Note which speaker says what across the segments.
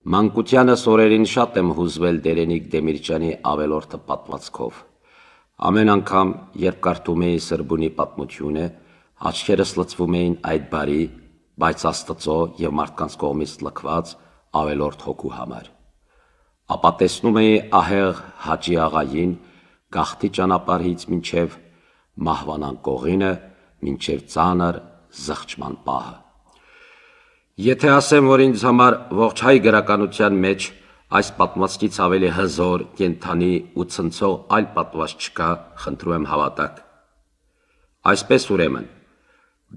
Speaker 1: Մանկությանս օրերին շատ եմ հուզվել Դերենիկ Դեմիրճյանի ավելորդը պատմվածքով։ Ամեն անգամ, երբ կարդում էի Սրբունի պատմությունը, աչքերս լցվում էին այդ բարի, բայց Աստծո եւ մարդկանց կողմից լքված ավելորդ հոգու համար։ Ապա տեսնում էի ահեղ Հաճի աղային գաղթի ճանապարհից մինչև մահվան կողինը, մինչև ծանր զղջման պահը։ Եթե ասեմ, որ ինձ համար ողջ հայ գրականության մեջ այս պատմվածքից ավելի հզոր, կենդանի ու ցնցող այլ պատմված չկա, խնդրում եմ հավատաք։ Այսպես ուրեմն,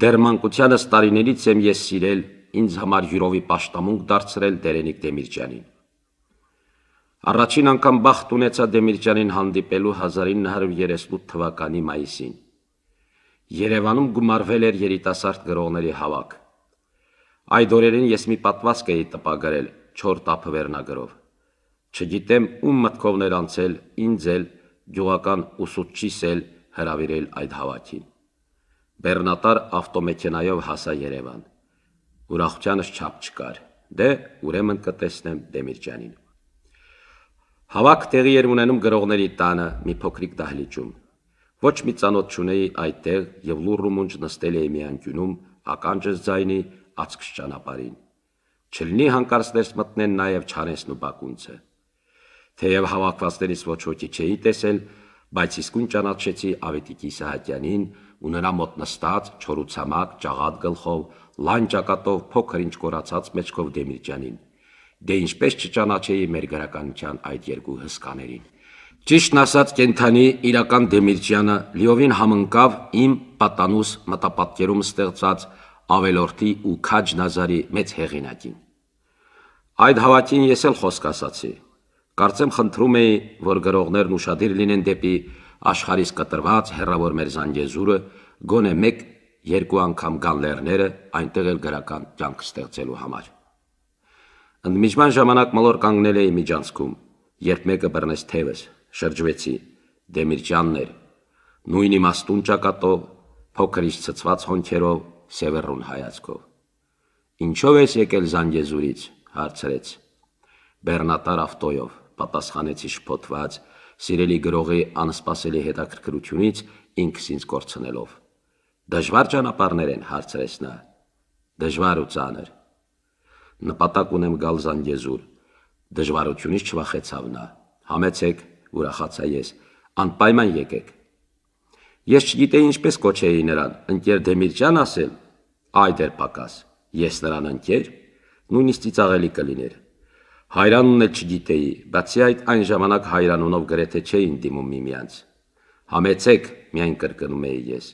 Speaker 1: դեռ մանկությանս տարիներից եմ ես սիրել ինձ համար յուրովի պաշտամունք դարձրել Դերենիկ Դեմիրճյանին։ Առաջին անգամ բախտ ունեցա Դեմիրճյանին հանդիպելու 1938 թվականի մայիսին։ Երևանում գումարվել էր երիտասարդ գրողների հավաք։ Այդ օրերին ես մի պատմվածք էի տպագրել 4 տափը վերնագրով։ Չգիտեմ ում մտքովն էր անցել ինձ էլ գյուղական ուսուցչիս էլ հրավիրել այդ հավաքին։ Բեռնատար ավտոմեքենայով հասա Երևան։ Ուրախությանս չափ չկար։ Դե ուրեմն կտեսնեմ Դեմիրճյանին։ Հավաք տեղի էր ունենում գրողների տանը մի փոքրիկ դահլիճում։ Ոչ մի ծանոթ չունեի այդտեղ եւ լուռ ու մունջ նստել էի մի անկյունում ականջս ձայնի աչքս ճանապարհին։ Չլինի հանկարծ ներս մտնեն նաև Չարենցն ու Բակունցը։ Թեև հավաքվածներից ոչ ոքի չէի տեսել, բայց իսկույն ճանաչեցի Ավետիք Իսահակյանին ու նրա մոտ նստած չորուցամակ, ճաղատ գլխով, լայն ճակատով փոքր ինչ կորացած մեջքով Դեմիրճյանին։ Դե ինչպես չճանաչեի մեր գրականության այդ երկու հսկաներին։ Ճիշտն ասած, կենդանի իրական Դեմիրճյանը լիովին համընկավ իմ պատանուս մտապատկերում ստեղծած ավելորդի ու Քաջ Նազարի մեծ հեղինակին։ Այդ հավաքին ես էլ խոսք ասացի։ Կարծեմ խնդրում էի, որ գրողներն ուշադիր լինեն դեպի աշխարհից կտրված հեռավոր մեր Զանգեզուրը, գոնե 1-2 անգամ գան լեռները, այնտեղ էլ գրական կյանք ստեղծելու համար։ Ընդմիջման ժամանակ մոլոր կանգնել էի միջանցքում, երբ մեկը բռնեց թևս, շրջվեցի, Դեմիրճյանն էր, նույն իմաստուն ճակատով, փոքրից ցցված հոնքերով, սևեռուն հայացքով։ Ինչով ես եկել Զանգեզուրից, հարցրեց։ Բեռնատար ավտոյով, պատասխանեցի շփոթված, սիրելի գրողի անսպասելի հետաքրքրությունից ինքս ինձ կորցնելով։ Դժվար ճանապարհներ են, հարցրեց նա։ Դժվար ու ծանր։ Նպատակ ունեմ գալ Զանգեզուր։ Դժվարությունից չվախեցավ նա։ Համեցեք, ուրախացա ես, անպայման եկեք։ Ես չգիտեի ինչպես կոչեի նրան, ընկեր Դեմիրճյան ասել, այ դեռ պակաս, ես նրան ընկեր, նույնիսկ ծիծաղելի կլիներ։ Հայրանունն էլ չգիտեի, բացի այդ այն ժամանակ հայրանունով գրեթե չէին դիմում միմյանց։ Համեցեք, միայն կրկնում էի ես։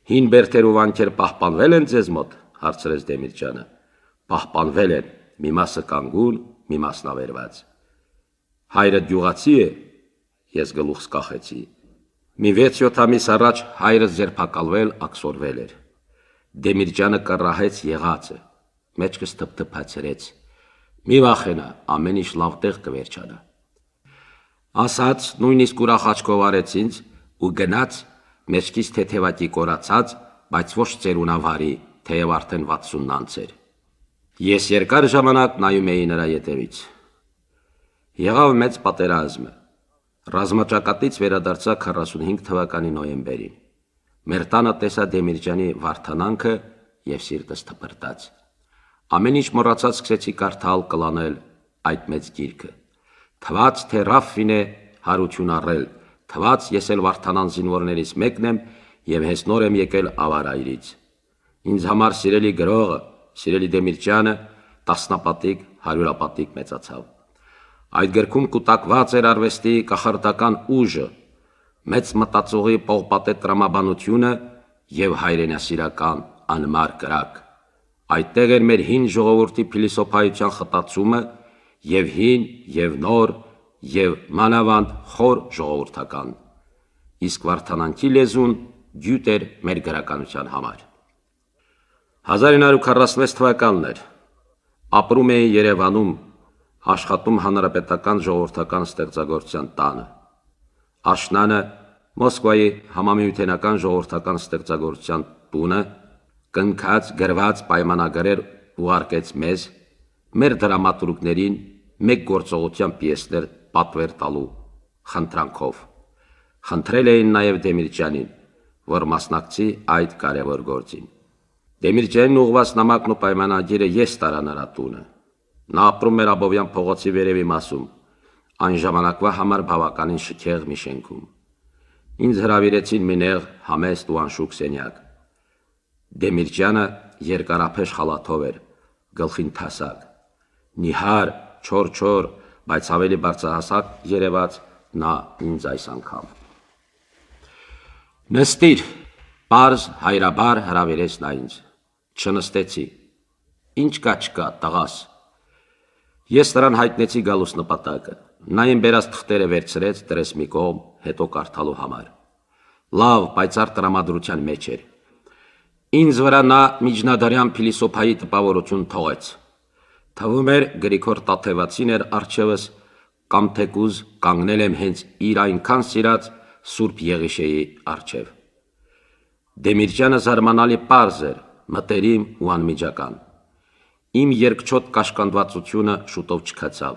Speaker 1: Հին բերդեր ու վանքեր պահպանվել են ձեզ մոտ, հարցրեց Դեմիրճյանը։ Պահպանվել են, մի մասը կանգուն, մի մասն ավերված։ Հայրդ գյուղացի է, ես գլուխս կախեցի։ Մի 6-7 ամիս առաջ հայրս ձերբակալվել, աքսորվել էր։ Դեմիրճյանը կռահեց եղածը, մեջքս թփթփացրեց։ Մի վախենա, ամեն ինչ լավ տեղ կվերջանա։ Ասաց, նույնիսկ ուրախ աչքով արեց ինձ ու գնաց, մեջքից թեթևակի կորացած, բայց ոչ ծերունավարի, թեև արդեն 60-ն անց էր։ Ես երկար ժամանակ նայում էի նրա ետևից։ Եղավ մեծ պատերազմը։ Ռազմաճակատից վերադարձա 45 թվականի նոյեմբերին։ Մեր տանը տեսա Դեմիրճյանի վարդանանքը եւ սիրտս թպրտաց։ Ամեն ինչ մոռացած սկսեցի կարդալ, կլանել այդ մեծ գիրքը։ Թված թե Ռաֆին է հարություն առել, թված ես էլ վարդանան զինվորներից մեկն եմ եւ հենց նոր եմ եկել ավարայրից։ Ինձ համար սիրելի գրողը, սիրելի Դեմիրճյանը տասնապատիկ, հարյուրապատիկ մեծացավ։ Այդ գրքում կուտակված էր արվեստի կախարդական ուժը, մեծ մտածողի պողպատե տրամաբանությունը եւ հայրենասիրական անմար կրակ։ Այդտեղ էր մեր հին ժողովրդի փիլիսոփայության խտացումը եւ հին եւ նոր եւ մանավանդ խոր ժողովրդական։ Իսկ վարդանանքի լեզուն գյուտ էր մեր գրականության համար։ 1946 թվականն էր։ Ապրում էի Երևանում, աշխատում հանրապետական ժողովրդական ստեղծագործության տանը։ Աշնանը Մոսկվայի համամիութենական ժողովրդական ստեղծագործության տունը կնքած գրված պայմանագրեր ուղարկեց մեզ, մեր դրամատուրգներին մեկ գործողության պիեսներ պատվեր տալու խնդրանքով։ Խնդրել էին նաև Դեմիրճյանին, որ մասնակցի այդ կարևոր գործին։ Դեմիրճյանին ուղղված նամակն ու պայմանագիրը ես տարա նրա տունը։ Նա ապրում էր Աբովյան փողոցի վերևի մասում, այն ժամանակվա համար բավականին շքեղ մի շենքում։ Ինձ հրավիրեցին մի նեղ, համեստ ու անշուք սենյակ։ Դեմիրճյանը երկարափեշ խալաթով էր, գլխին թասակ, նիհար, չոր, բայց ավելի բարձրահասակ երևաց նա ինձ այս անգամ։ Նստիր, պարզ հայրաբար հրավիրեց նա ինձ։ Չնստեցի։ Ինչ կա չկա, տղաս։ Ես նրան հայտնեցի գալուս նպատակը։ Նա իմ բերած թղթերը վերցրեց, դրեց մի կողմ, հետո կարդալու համար։ Լավ, պայծառ տրամադրության մեջ էր։ Ինձ վրա նա միջնադարյան փիլիսոփայի տպավորություն թողեց։ Թվում էր Գրիգոր Տաթևացին էր առջևս, կամ թեկուզ կանգնել եմ հենց իր այնքան սիրած Սուրբ Եղիշեի առջև։ Դեմիրճյանը զարմանալի պարզ էր, մտերիմ ու անմիջական։ Իմ երկչոտ կաշկանդվածությունը շուտով չքացավ։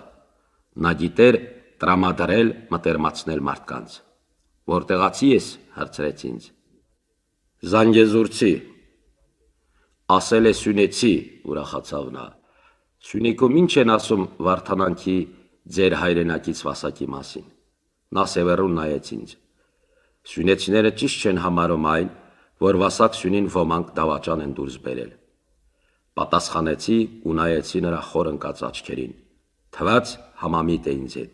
Speaker 1: Նա գիտեր տրամադրել, մտերմացնել մարդկանց։ Որտեղացի ես, հարցրեց ինձ։ Զանգեզուրցի։ Ասել է Սյունեցի, ուրախացավ նա։ Սյունիքում ինչ են ասում Վարդանանքի ձեր հայրենակից Վասակի մասին։ Նա սևեռուն նայեց ինձ։ Սյունեցիները ճիշտ չեն համարում այն, որ Վասակ Սյունին ոմանք դավաճան են դուրս բերել։ Պատասխանեցի ու նայեցի նրա խոր ընկած աչքերին։ Թվաց համամիտ է ինձ հետ։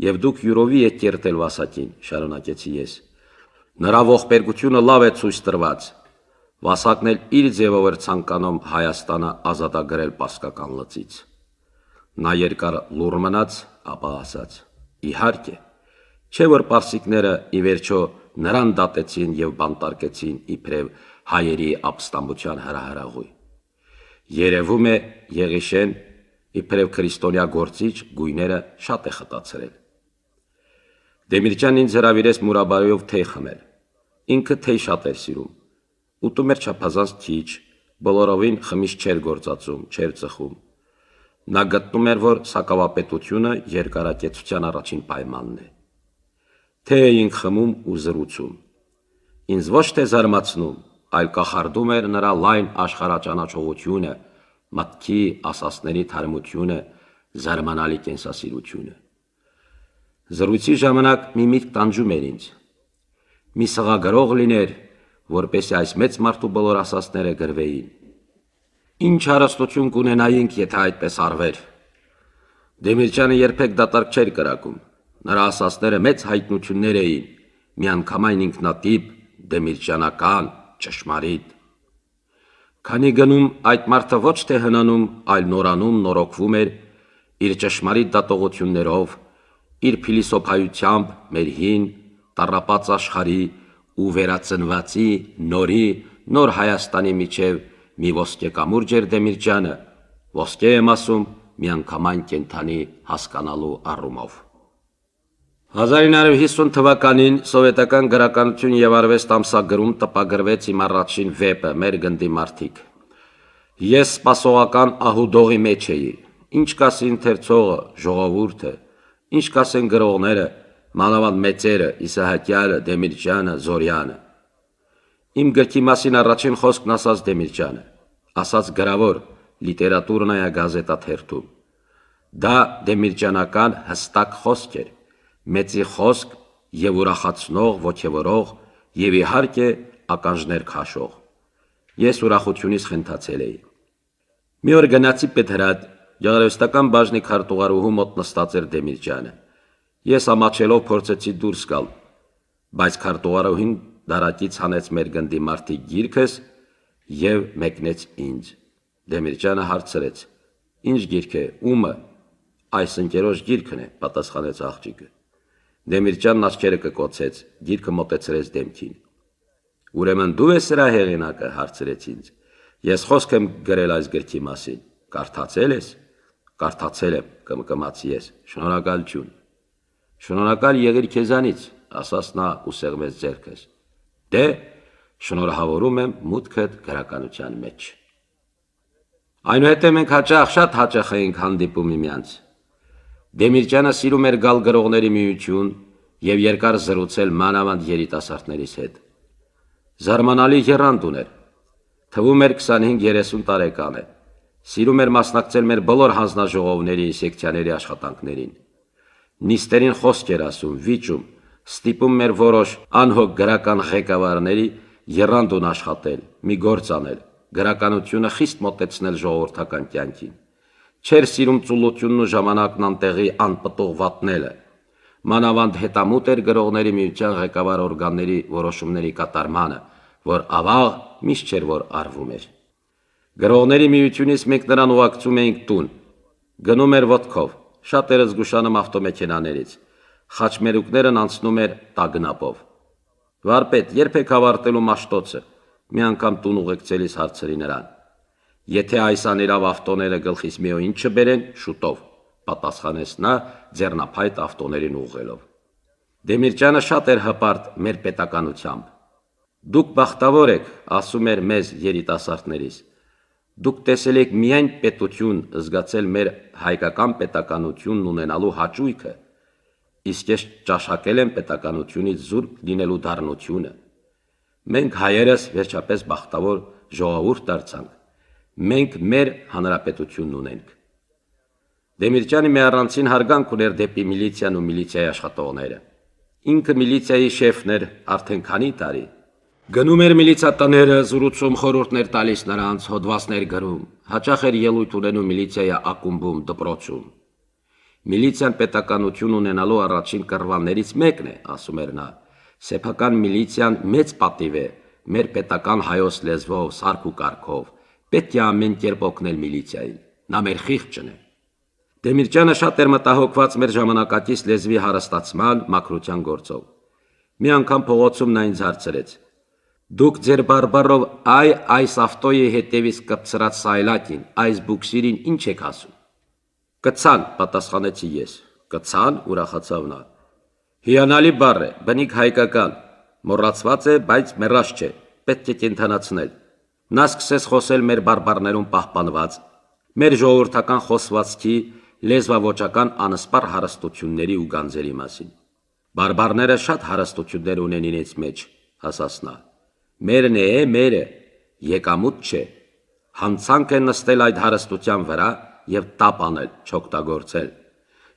Speaker 1: Եվ դուք յուրովի եք կերտել Վասակին, շարունակեցի ես։ Նրա ողբերգությունը լավ է ցույց տրված։ Վասակն էլ իր ձևով էր ցանկանում Հայաստանը ազատագրել Պարսկական լծից։ Նա երկար լուռ մնաց, ապա ասաց. Իհարկե, չէ որ պարսիկները ի վերջո նրան դատեցին եւ բանտարկեցին իբրև հայերի ապստամբության հրահրաղույ։ Երևում է Եղիշեն իբրև քրիստոնյա գործիչ գույները շատ է խտացրել։ Դեմիրճյանն ինձ հրավիրեց մուրաբարոյով թեյ խմել։ Ինքը թեյ շատ էր սիրում։ Ուտում էր չափազանց քիչ, բոլորովին խմիչք չէր գործածում, չէր ծխում։ Նա գտնում էր, որ սակավապետությունը երկարակեցության առաջին պայմանն է։ Թեյ էինք խմում ու զրուցում։ Ինձ ոչ թե զարմացնում, այլ կախարդում էր նրա լայն աշխարհաճանաչողությունը, մտքի ասասների թարմությունը, զարմանալի կենսասիրությունը։ Զրույցի ժամանակ մի միտք տանջում էր ինձ։ Մի սղագրող լիներ, որպեսզի այս մեծ մարդու բոլոր ասասները գրվեին։ Ինչ հարստություն կունենայինք, եթե այդպես արվեր։ Դեմիրճյանը երբեք դատարկ չէր կրակում։ Նրա ասասները մեծ հայտնություններ էին, միանգամայն ինքնատիպ, դեմիրճյանական, ճշմարիտ։ Քանի գնում այդ մարդը ոչ թե հնանում, այլ նորանում, նորոգվում էր իր ճշմարիտ դատողություններով, իր փիլիսոփայությամբ մեր հին, տառապած աշխարհի ու վերածնվածի նորի, նոր Հայաստանի միջև մի ոսկե կամուրջ էր Դեմիրճյանը, ոսկե եմ ասում, միանգամայն կենդանի հասկանալու առումով։ 1950 թվականին սովետական գրականություն եւ արվեստ ամսագրում տպագրվեց իմ առաջին վեպը «Մեր գնդի մարդիկ»։ Ես սպասողական ահուդողի մեջ էի։ Ինչ կասին ընթերցողը, ժողովուրդը, ինչ կասեն գրողները, մանավանդ մեծերը, Իսահակյանը, Դեմիրճյանը, Զորյանը։ Իմ գրքի մասին առաջին խոսքն ասաց Դեմիրճյանը, ասաց գրավոր, լիտերատուրնայա գազետա թերթում։ Դա դեմիրճյանական հստակ խոսք էր, մեծի խոսք եւ ուրախացնող, ոգևորող եւ իհարկե ականջներ քաշող։ Ես ուրախությունից խենթացել էի։ Մի օր գնացի Պետրհադ, գեղարվեստական բաժնի քարտուղարուհու մոտ նստած էր Դեմիրճյանը։ Ես ամաչելով փորձեցի դուրս գալ, բայց քարտուղարուհին դարակից հանեց մեր գնդի մարդիկ գիրքս եւ մեկնեց ինձ։ Դեմիրճյանը հարցրեց. Ինչ գիրք է, ումը։ Այս ընկերոջ գիրքն է, պատասխանեց աղջիկը։ Դեմիրճյանն աչքերը կկոցեց, գիրքը մոտեցրեց դեմքին։ Ուրեմն դու ես սրա հեղինակը, հարցրեց ինձ։ Ես խոսք եմ գրել այս գրքի մասին։ Կարդացել ես։ Կարդացել եմ, կմկմացի ես։ Շնորհակալություն։ Շնորհակալ եղիր քեզանից, ասաց նա ու սեղմեց ձեռքս։ Դե, շնորհավորում եմ մուտքդ գրականության մեջ։ Այնուհետև մենք շատ հաճախ էինք հանդիպում միմյանց։ Դեմիրճյանը սիրում էր գալ գրողների միություն եւ երկար զրուցել մանավանդ երիտասարդներից հետ։ Զարմանալի եռանդ ուներ։ Թվում էր 25-30 տարեկան է։ Սիրում էր մասնակցել մեր բոլոր հանձնաժողովների, սեկցիաների աշխատանքներին։ Նիստերին խոսք էր ասում, վիճում, ստիպում մեր որոշ անհոգ գրական ղեկավարների եռանդուն աշխատել, մի գործ անել, գրականությունը խիստ մոտեցնել ժողովրդական կյանքին։ Չէր սիրում ծուլությունն ու ժամանակն անտեղի անպտուղ վատնելը։ Մանավանդ հետամուտ էր գրողների միության ղեկավար օրգանների որոշումների կատարմանը, որ ավաղ միշտ չէր որ արվում էր։ Գրողների միությունից մենք նրան ուղակցում էինք տուն։ Գնում էր ոտքով, շատերը զգուշանում ավտոմեքենաներից, խաչմերուկներն անցնում էր տագնապով։ Վարպետ, երբեք ավարտելու մաշտոցը, մի անգամ տուն ուղեկցելիս հարցրի նրան. Եթե այս անիրավ ավտոները գլխիս միոյին չբերեն, շուտով, պատասխանեց նա ձեռնափայտ ավտոներին ուղղելով։ Դեմիրճյանը շատ էր հպարտ մեր պետականությամբ։ Դուք բախտավոր եք, ասում էր մեզ երիտասարդներից։ Դուք տեսել եք միայն պետություն, զգացել մեր հայկական պետականությունն ունենալու հաճույքը, իսկ ես ճաշակել եմ պետականությունից զուրկ լինելու դառնությունը։ Մենք հայերս վերջապես բախտավոր ժողովուրդ դարձանք։ Մենք մեր հանրապետությունն ունենք։ Դեմիրճյանը մի առանցին հարգանք ուներ դեպի միլիցիան ու միլիցիայի աշխատողները։ Ինքը միլիցիայի շեֆն էր արդեն քանի տարի։ Գնում էր միլիցիատները, զրուցում, խորհուրդներ տալիս նրանց, հոդվածներ գրում, հաճախ էր ելույթ ունենում միլիցիայի ակումբում, դպրոցում։ Միլիցիան պետականություն ունենալու առաջին կռվաններից մեկն է, ասում էր նա։ Սեփական միլիցիան մեծ պատիվ է, մեր պետական հայոց լեզվով, սարք ու կարգով, պետք է ամեն կերպ օգնել միլիցիային, նա մեր խիղճն է։ Դեմիրճյանը շատ էր մտահոգված մեր ժամանակակից լեզվի հարստացման, մաքրության գործով։ Մի անգամ փողոցում նա ինձ հարցրեց. Դուք ձեր բարբառով այս ավտոյի հետևից կպցրած սայլակին, այս բուքսիրին ինչ եք ասում։ Կցան, պատասխանեցի ես։ Կցան, ուրախացավ նա։ Հիանալի բառ է, բնիկ հայկական, մոռացված է, բայց մեռած չէ, պետք է կենդանացնել։ Նա սկսեց խոսել մեր բարբառներում պահպանված, մեր ժողովրդական խոսվածքի, լեզվավոճական անսպառ հարստությունների ու գանձերի մասին։ Բարբառները շատ հարստություններ ունեն իրենց մեջ, ասաց նա։ Մերն է, մերը, եկամուտ չէ։ Հանցանք է նստել այդ հարստության վրա եւ տապ անել, չօգտագործել։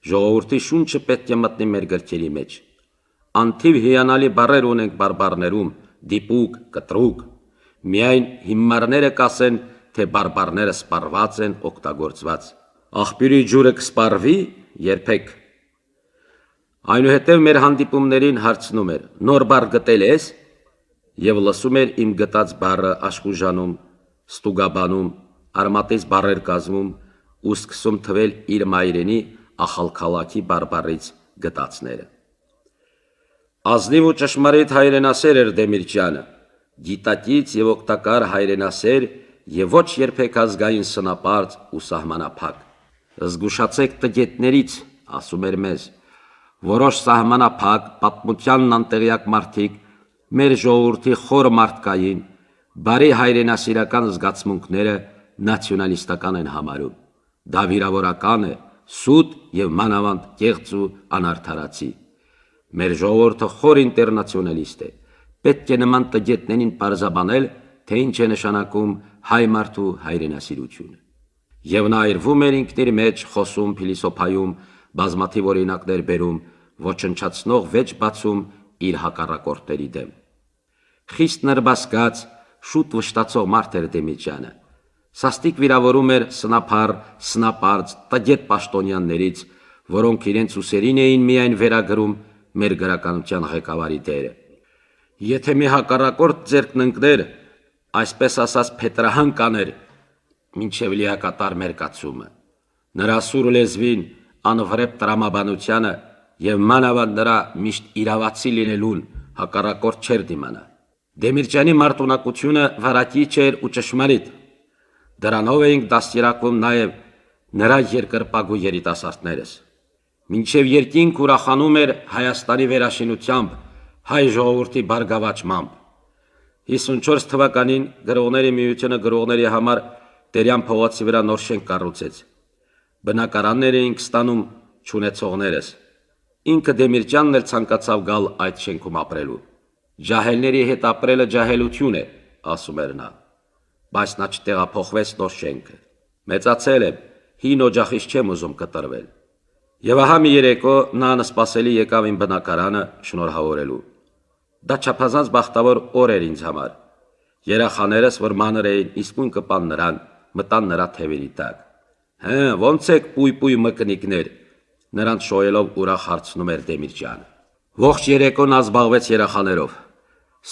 Speaker 1: Ժողովրդի շունչը պետք է մտնի մեր գրքերի մեջ։ Անթիվ հիանալի բառեր ունենք բարբառներում, դիպուկ, կտրուկ։ Միայն հիմարները կասեն, թե բարբառները սպառված են, օգտագործված։ Աղբյուրի ջուրը կսպառվի, երբեք։ Այնուհետև մեր հանդիպումներին հարցնում էր. նոր բառ գտել ես, եւ լսում էր իմ գտած բառը աշխուժանում, ստուգաբանում, արմատից բառեր կազմում ու սկսում թվել իր մայրենի ախալքալաքի բարբառից գտածները։ Ազնիվ ու ճշմարիտ հայրենասեր էր Դեմիրճյանը, գիտակից եւ օգտակար հայրենասեր եւ ոչ երբեք ազգային սնապարծ ու սահմանափակ։ Զգուշացեք տգետներից, ասում էր մեզ, որոշ սահմանափակ, պատմությանն անտեղյակ մարդիկ մեր ժողովրդի խոր մարդկային, բարի հայրենասիրական զգացմունքները նացիոնալիստական են համարում։ Դա վիրավորական է, սուտ եւ մանավանդ կեղծ ու անարդարացի։ Մեր ժողովուրդը խոր ինտերնացիոնալիստ է։ Պետք է նման տգետներին պարզաբանել, թե ինչ է նշանակում հայ մարդու հայրենասիրությունը։ Եվ նա այրվում էր ինքնիր մեջ, խոսում, փիլիսոփայում, բազմաթիվ օրինակներ բերում, ոչնչացնող վեճ բացում իր հակառակորդների դեմ։ Խիստ նրբասկաց, շուտ վշտացող մարդ էր Դեմիրճյանը։ Սաստիկ վիրավորում էր սնափառ, սնապարծ, տգետ պաշտոնյաններից, որոնք իրենց ուսերին էին միայն վերագրում մեր գրականության ղեկավարի դերը։ Եթե մի հակառակորդ ձեռքն ընկներ, այսպես ասած փետրահան կաներ, մինչև լիակատար մերկացումը։ Նրա սուր լեզվին, անվրեպ տրամաբանությանը եւ մանավանդ նրա միշտ իրավացի լինելուն հակառակորդ չէր դիմանա։ Դեմիրճյանի մարտունակությունը վարակիչ էր ու ճշմարիտ։ Դրանով էինք դաստիարակվում նաև նրա երկրպագու երիտասարդներս։ Մինչև երկինք ուրախանում էր Հայաստանի վերաշինությամբ, հայ ժողովրդի բարգավաճմամբ։ 54 թվականին գրողների միությունը գրողների համար Տերյան փողոցի վրա նոր շենք կառուցեց։ Բնակարաններ էինք ստանում չունեցողներս։ Ինքը Դեմիրճյանն էլ ցանկացավ գալ այդ շենքում ապրելու։ Ջահելների հետ ապրելը ջահելություն է, ասում էր նա։ Բայց նա չտեղափոխվեց նոր շենքը։ Մեծացել եմ, հին օջախից չեմ ուզում կտրվել։ Եվ ահա մի երեկո նա անսպասելի եկավ իմ բնակարանը շնորհավորելու։ Դա չափազանց բախտավոր օր էր ինձ համար։ Երախաներս, որ մանր էին, իսկույն կպան նրան, մտան նրա թևերի տակ։ Հը, ոնց եք պույ-պույ մկնիկներ, նրանց շոյելով ուրախ հարցնում էր Դեմիրճյանը։ Ողջ երեկո նա զբաղվեց երախաներով։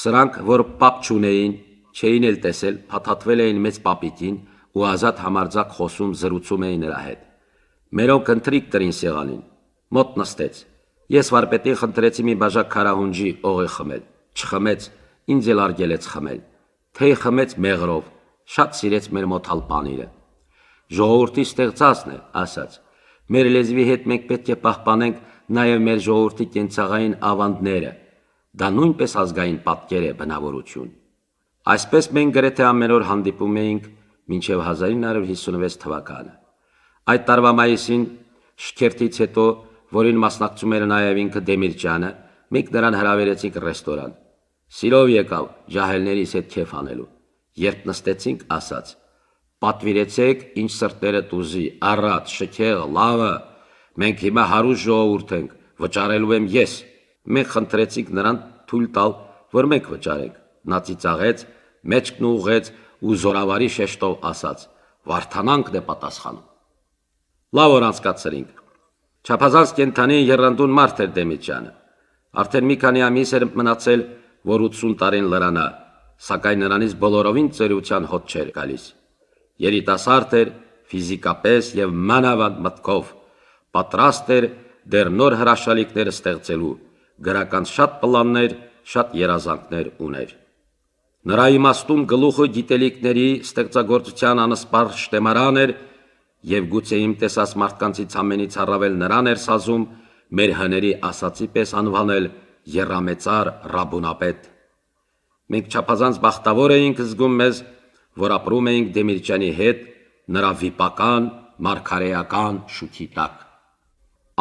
Speaker 1: Սրանք, որ պապ չունեին, չէին էլ տեսել, փաթաթվել էին մեծ պապիկին ու ազատ համարձակ խոսում զրուցում էին նրա հետ։ Մերոնք ընթրիք տրին սեղանին, մոտ նստեց։ Ես վարպետին խնդրեցի մի բաժակ քարահունջի օղի խմել, չխմեց, ինձ էլ արգելեց խմել։ Թեյ խմեց մեղրով, շատ սիրեց մեր մոթալ պանիրը։ Ժողովրդի ստեղծածն է, ասաց։ Մեր լեզվի հետ մենք պետք է պահպանենք նաև մեր ժողովրդի կենցաղային ավանդները։ Դա նույնպես ազգային պատկեր է, բնավորություն։ Այսպես մենք գրեթե ամեն օր հանդիպում էինք մինչև 1956 թվականը։ Այդ տարվա մայիսին շքերթից հետո, որին մասնակցում էր նաև ինքը Դեմիրճյանը, մենք նրան հրավիրեցինք ռեստորան։ Սիրով եկավ ջահելներիս հետ քեֆ անելու։ Երբ նստեցինք, ասաց. «Պատվիրեցեք, ինչ սրտերը տուզի, առատ, շքեղ, լավը։ Մենք հիմա հարուստ ժողովուրդ ենք, վճարելու եմ ես»։ Մենք խնդրեցինք նրան թույլ տալ, որ մենք վճարենք։ Նա ծիծաղեց, մեջքն ուղղեց ու զորավարի շեշտով ասաց. «Վարդանանքն է պատասխանում»։ Լավ օր անցկացրինք։ Չափազանց կենդանի եռանդուն մարդ էր Դեմիրճյանը։ Արդեն մի քանի ամիս էր մնացել, որ 80 տարին լրանա, սակայն նրանից բոլորովին ծերության հոտ չէր գալիս։ Երիտասարդ էր ֆիզիկապես եւ մանավանդ մտքով, պատրաստ էր դեռ նոր հրաշալիքներ ստեղծելու, գրական շատ պլաններ, շատ երազանքներ ուներ։ Նրա իմաստուն գլուխը գիտելիքների ստեղծագործության անսպար շտեմարան էր եւ գուցե իմ տեսած մարդկանցից ամենից առավել նրան էր սազում մեր հների ասացի պես անվանել եռամեծար ռաբունապետ։ Մենք չափազանց բախտավոր էինք զգում մեզ, որ ապրում էինք Դեմիրճյանի հետ նրա վիպական, մարգարեական շուքի տակ։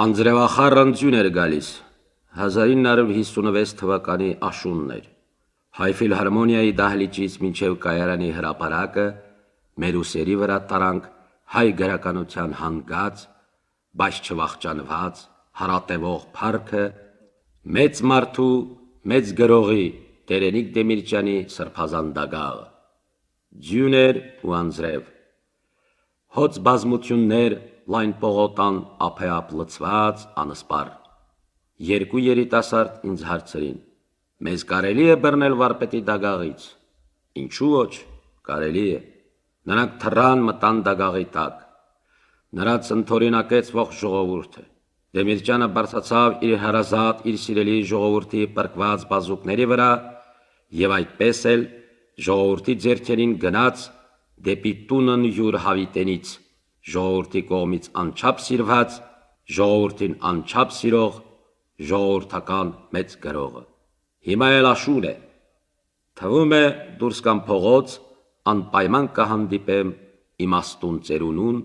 Speaker 1: Անձրևախառն ձյուն էր գալիս, 1956 թվականի աշունն էր։ Հայ ֆիլհարմոնիայի դահլիճից մինչև կայարանի հրապարակը մեր ուսերի վրա տարանք հայ գրականության հանգած, բայց չվախճանված, հարատևող փառքը մեծ մարդու, մեծ գրողի Տերենիկ Դեմիրճյանի սրբազան դագաղը։ Ձյուն էր ու անձրև։ Հոծ բազմություններ լայն պողոտան ափեապ լցված անսպար։ Երկու երիտասարդ ինձ հարցրին. «Մեզ կարելի է բռնել վարպետի դագաղից»։ Ինչու ոչ, կարելի է։ Նրանք թռան մտան դագաղի տակ։ Նրանց ընդօրինակեց ողջ ժողովուրդը։ Դեմիրճյանը բարձրացավ իր հարազատ, իր սիրելի ժողովրդի պրկված բազուկների վրա եւ այդպես էլ ժողովրդի ձեռքերին գնաց դեպի տունն յուր հավիտենից, ժողովրդի կողմից անչափ սիրված, ժողովրդին անչափ սիրող, ժողովրդական մեծ գրողը։ Հիմա էլ աշուն է։ Թվում է դուրս կամ փողոց անպայման կհանդիպեմ իմաստուն ծերունուն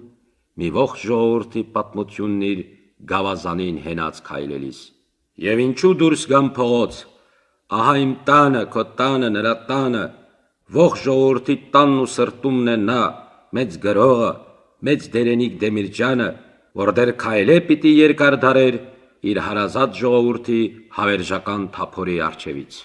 Speaker 1: մի ողջ ժողովրդի պատմությունն իր գավազանին հենած քայլելիս։ Եվ ինչու դուրս կամ փողոց, ահա իմ տանը, քո տանը, նրա տանը, ողջ ժողովրդի տանն ու սրտումն է նա, մեծ գրողը, մեծ Տերենիկ Դեմիրճյանը, որ դեռ քայլե պիտի երկար դարեր իր հարազատ ժողովրդի հավերժական թափորի առջևից։